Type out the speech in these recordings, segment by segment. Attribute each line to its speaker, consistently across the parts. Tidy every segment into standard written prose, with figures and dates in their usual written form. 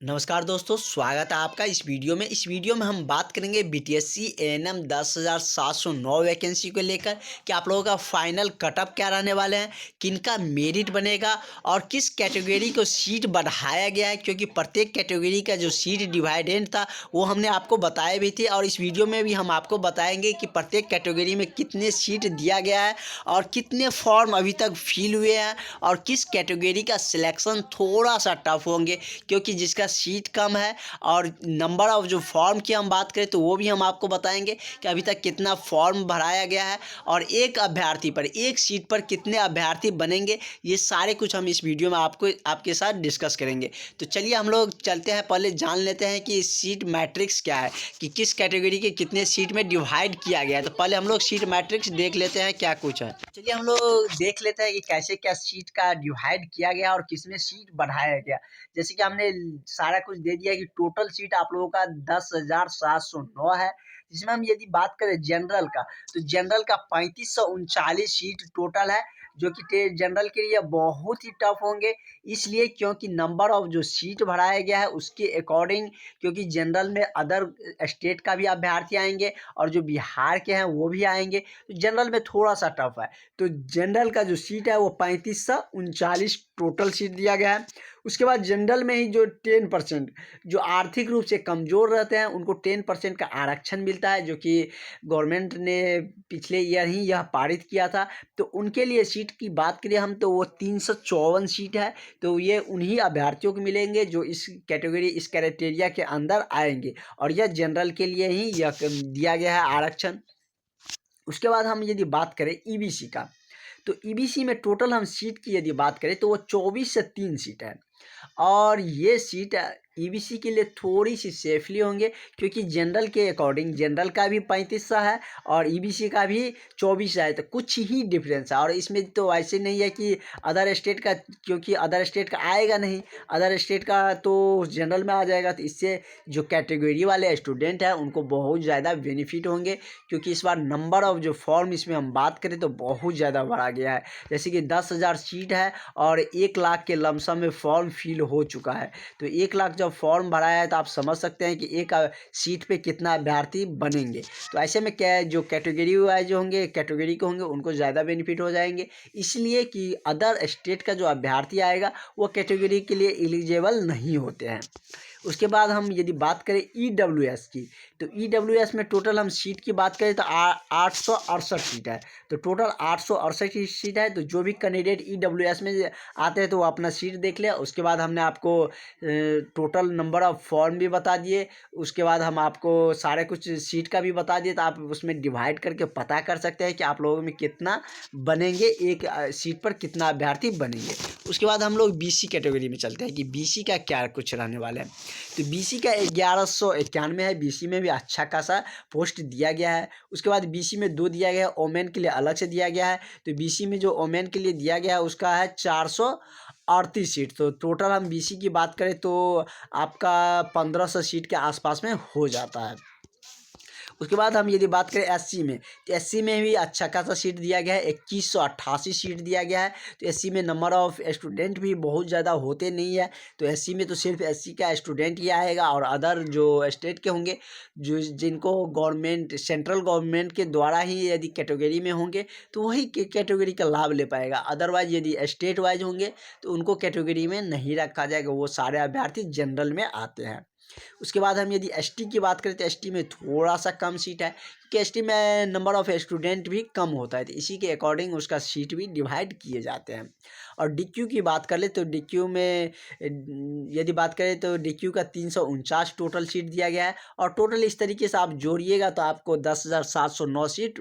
Speaker 1: नमस्कार दोस्तों, स्वागत है आपका इस वीडियो में। इस वीडियो में हम बात करेंगे बीटीएससी एएनएम 10,709 वैकेंसी को लेकर कि आप लोगों का फाइनल कटअप क्या रहने वाले हैं, किनका मेरिट बनेगा और किस कैटेगरी को सीट बढ़ाया गया है, क्योंकि प्रत्येक कैटेगरी का जो सीट डिवाइडेंट था वो हमने आपको बताए भी थे। और इस वीडियो में भी हम आपको बताएंगे कि प्रत्येक कैटेगरी में कितने सीट दिया गया है और कितने फॉर्म अभी तक फिल हुए हैं और किस कैटेगरी का सिलेक्शन थोड़ा सा टफ होंगे, क्योंकि जिसका सीट कम है। और नंबर ऑफ जो फॉर्म की हम बात करें तो वो भी हम आपको बताएंगे कि अभी तक कितना फॉर्म भराया गया है और एक अभ्यर्थी पर, एक सीट पर कितने अभ्यर्थी बनेंगे। ये सारे कुछ हम इस वीडियो में आपके साथ डिस्कस करेंगे। तो चलिए हम लोग चलते हैं, पहले जान लेते हैं कि सीट मैट्रिक्स क्या है, कि किस कैटेगरी के कितने सीट में डिवाइड किया गया है। तो पहले हम लोग सीट मैट्रिक्स देख लेते हैं क्या कुछ है। चलिए हम लोग देख लेते हैं कि कैसे क्या सीट का डिवाइड किया गया और किसमें सीट बढ़ाया गया। जैसे कि हमने सारा कुछ दे दिया कि टोटल सीट आप लोगों का 10,709 है, जिसमें हम यदि बात करें जनरल का तो जनरल का 3539 सीट टोटल है, जो कि जनरल के लिए बहुत ही टफ होंगे। इसलिए क्योंकि नंबर ऑफ जो सीट बढ़ाया गया है उसके अकॉर्डिंग, क्योंकि जनरल में अदर स्टेट का भी अभ्यर्थी आएंगे और जो बिहार के हैं वो भी आएंगे, तो जनरल में थोड़ा सा टफ है। तो जनरल का जो सीट है वो 3539 टोटल सीट दिया गया है। उसके बाद जनरल में ही जो 10% जो आर्थिक रूप से कमज़ोर रहते हैं उनको 10% का आरक्षण मिलता है, जो कि गवर्नमेंट ने पिछले ईयर ही यह पारित किया था। तो उनके लिए सीट की बात करें हम तो वो 354 सीट है। तो ये उन्हीं अभ्यर्थियों को मिलेंगे जो इस कैटेगरी, इस क्राइटेरिया के अंदर आएंगे, और यह जनरल के लिए ही यह दिया गया है आरक्षण। उसके बाद हम यदि बात करें ईबीसी का, तो ईबीसी में टोटल हम सीट की यदि बात करें तो वो 24 से 3 सीट है। और ये सीट ईबीसी के लिए थोड़ी सी सेफली होंगे, क्योंकि जनरल के अकॉर्डिंग जनरल का भी 35 है और ईबीसी का भी 24 है, तो कुछ ही डिफरेंस है। और इसमें तो ऐसे नहीं है कि अदर स्टेट का, क्योंकि अदर स्टेट का आएगा नहीं, अदर स्टेट का तो जनरल में आ जाएगा। तो इससे जो कैटेगरी वाले स्टूडेंट हैं उनको बहुत ज़्यादा बेनिफिट होंगे, क्योंकि इस बार नंबर ऑफ जो फॉर्म इसमें हम बात करें तो बहुत ज़्यादा बढ़ा गया है। जैसे कि 10,000 सीट है और 1 लाख के लमसम में फॉर्म फिल हो चुका है। तो 1 लाख जब फॉर्म भराया है तो आप समझ सकते हैं कि एक सीट पे कितना अभ्यर्थी बनेंगे। तो ऐसे में क्या जो कैटेगरी वाइज होंगे, कैटेगरी के होंगे, उनको ज़्यादा बेनिफिट हो जाएंगे, इसलिए कि अदर स्टेट का जो अभ्यर्थी आएगा वो कैटेगरी के लिए एलिजिबल नहीं होते हैं। उसके बाद हम यदि बात करें ईडब्ल्यूएस की, तो ईडब्ल्यूएस में टोटल हम सीट की बात करें तो 868 सीट है। तो टोटल 868 सीट है। तो जो भी कैंडिडेट ईडब्ल्यूएस में आते हैं तो वो अपना सीट देख ले। उसके बाद हमने आपको टोटल नंबर ऑफ फॉर्म भी बता दिए। उसके बाद हम आपको सारे कुछ सीट का भी बता दिए, तो आप उसमें डिवाइड करके पता कर सकते हैं कि आप लोगों में कितना बनेंगे, एक सीट पर कितना अभ्यर्थी बनेंगे। उसके बाद हम लोग बीसी कैटेगरी में चलते हैं कि बीसी का क्या कुछ रहने वाला है। तो बीसी का 1191 है। बीसी में भी अच्छा खासा पोस्ट दिया गया है। उसके बाद बीसी में 2 दिया गया है, ओमेन के लिए अलग से दिया गया है। तो बीसी में जो ओमेन के लिए दिया गया है उसका है 438 सीट। तो टोटल हम बीसी की बात करें तो आपका 1500 सीट के आसपास में हो जाता है। उसके बाद हम यदि बात करें एससी में, तो एससी में भी अच्छा खासा सीट दिया गया है, 2188 सीट दिया गया है। तो एससी में नंबर ऑफ स्टूडेंट भी बहुत ज़्यादा होते नहीं है। तो एससी में तो सिर्फ एससी का स्टूडेंट ही आएगा, और अदर जो स्टेट के होंगे, जो जिनको गवर्नमेंट, सेंट्रल गवर्नमेंट के द्वारा ही यदि कैटेगरी में होंगे तो वही कैटेगरी का लाभ ले पाएगा। अदरवाइज यदि स्टेट वाइज होंगे तो उनको कैटेगरी में नहीं रखा जाएगा, वो सारे अभ्यर्थी जनरल में आते हैं। उसके बाद हम यदि एसटी की बात करें तो एसटी में थोड़ा सा कम सीट है, क्योंकि एसटी में नंबर ऑफ स्टूडेंट भी कम होता है, तो इसी के अकॉर्डिंग उसका सीट भी डिवाइड किए जाते हैं। और डीक्यू की बात कर ले तो डीक्यू में यदि बात करें तो डीक्यू का 349 टोटल सीट दिया गया है। और टोटल इस तरीके से आप जोड़िएगा तो आपको 10,709 सीट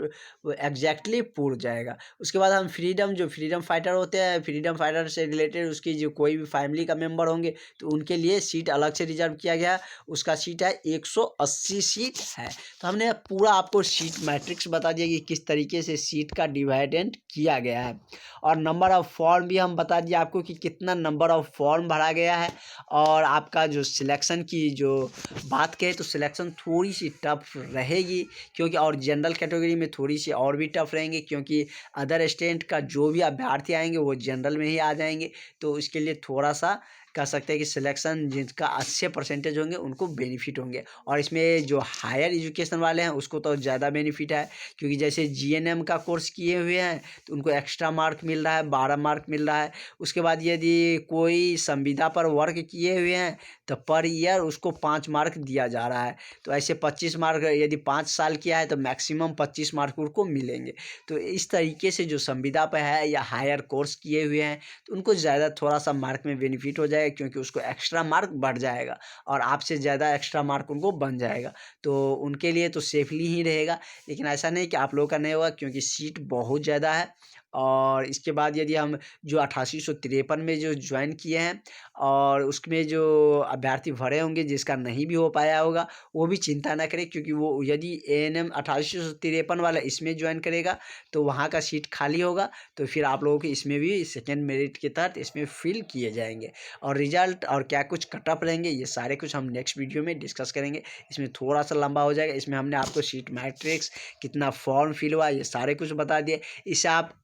Speaker 1: एग्जैक्टली पूर जाएगा। उसके बाद हम फ्रीडम, जो फ्रीडम फाइटर होते हैं, फ्रीडम फाइटर से रिलेटेड उसकी जो कोई भी फैमिली का मेम्बर होंगे तो उनके लिए सीट अलग से रिजर्व किया गया है। उसका सीट है 180 सीट है। तो हमने पूरा आपको सीट मैट्रिक्स बता दिया कि किस तरीके से सीट का डिवाइडेंट किया गया है। और नंबर ऑफ फॉर्म भी हम बता दिए आपको कि कितना नंबर ऑफ फॉर्म भरा गया है। और आपका जो सिलेक्शन की जो बात करें तो सिलेक्शन थोड़ी सी टफ रहेगी, क्योंकि और जनरल कैटेगरी में थोड़ी सी और भी टफ रहेंगे, क्योंकि अदर स्टेट का जो भी अभ्यर्थी आएंगे वो जनरल में ही आ जाएंगे। तो इसके लिए थोड़ा सा कह सकते हैं कि सिलेक्शन जिनका अच्छे परसेंटेज होंगे उनको बेनिफिट होंगे। और इसमें जो हायर एजुकेशन वाले हैं उसको तो ज़्यादा बेनिफिट है, क्योंकि जैसे जीएनएम का कोर्स किए हुए हैं तो उनको एक्स्ट्रा मार्क मिल रहा है, 12 मार्क मिल रहा है। उसके बाद यदि कोई संविदा पर वर्क किए हुए हैं तो पर ईयर उसको 5 मार्क दिया जा रहा है। तो ऐसे 25 मार्क यदि 5 साल किया है तो मैक्सिमम 25 मार्क उनको मिलेंगे। तो इस तरीके से जो संविदा पे है या हायर कोर्स किए हुए हैं तो उनको ज़्यादा थोड़ा सा मार्क में बेनिफिट हो जाएगा, क्योंकि उसको एक्स्ट्रा मार्क बढ़ जाएगा और आपसे ज़्यादा एक्स्ट्रा मार्क उनको बन जाएगा। तो उनके लिए तो सेफली ही रहेगा। लेकिन ऐसा नहीं कि आप लोगों का नहीं होगा, क्योंकि सीट बहुत ज़्यादा है। और इसके बाद यदि हम जो 8853 में जो ज्वाइन किए हैं और उसमें जो अभ्यर्थी भरे होंगे जिसका नहीं भी हो पाया होगा वो भी चिंता ना करें, क्योंकि वो यदि एएनएम 8853 वाला इसमें ज्वाइन करेगा तो वहाँ का सीट खाली होगा, तो फिर आप लोगों को इसमें भी सेकेंड मेरिट के तहत इसमें फिल किए जाएंगे। और रिजल्ट और क्या कुछ कटअप रहेंगे ये सारे कुछ हम नेक्स्ट वीडियो में डिस्कस करेंगे। इसमें थोड़ा सा लंबा हो जाएगा। इसमें हमने आपको सीट मैट्रिक्स, कितना फॉर्म फिल हुआ, ये सारे कुछ बता दिए। इससे आप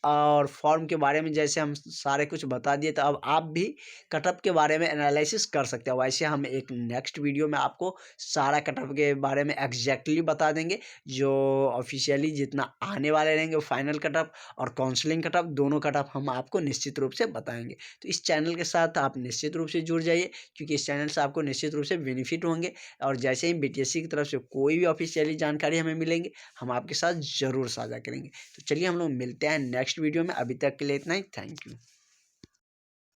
Speaker 1: और फॉर्म के बारे में जैसे हम सारे कुछ बता दिए, तो अब आप भी कटअप के बारे में एनालिसिस कर सकते हो। वैसे हम एक नेक्स्ट वीडियो में आपको सारा कटअप के बारे में एग्जैक्टली बता देंगे, जो ऑफिशियली जितना आने वाले रहेंगे फाइनल कटअप और काउंसलिंग कटअप, दोनों कटअप हम आपको निश्चित रूप से बताएंगे। तो इस चैनल के साथ आप निश्चित रूप से जुड़ जाइए, क्योंकि इस चैनल से आपको निश्चित रूप से बेनिफिट होंगे। और जैसे ही बीटीएससी की तरफ से कोई भी ऑफिशियली जानकारी हमें मिलेंगे हम आपके साथ ज़रूर साझा करेंगे। तो चलिए हम लोग मिलते हैं नेक्स्ट वीडियो में। अभी तक के लिए इतना ही। Thank you.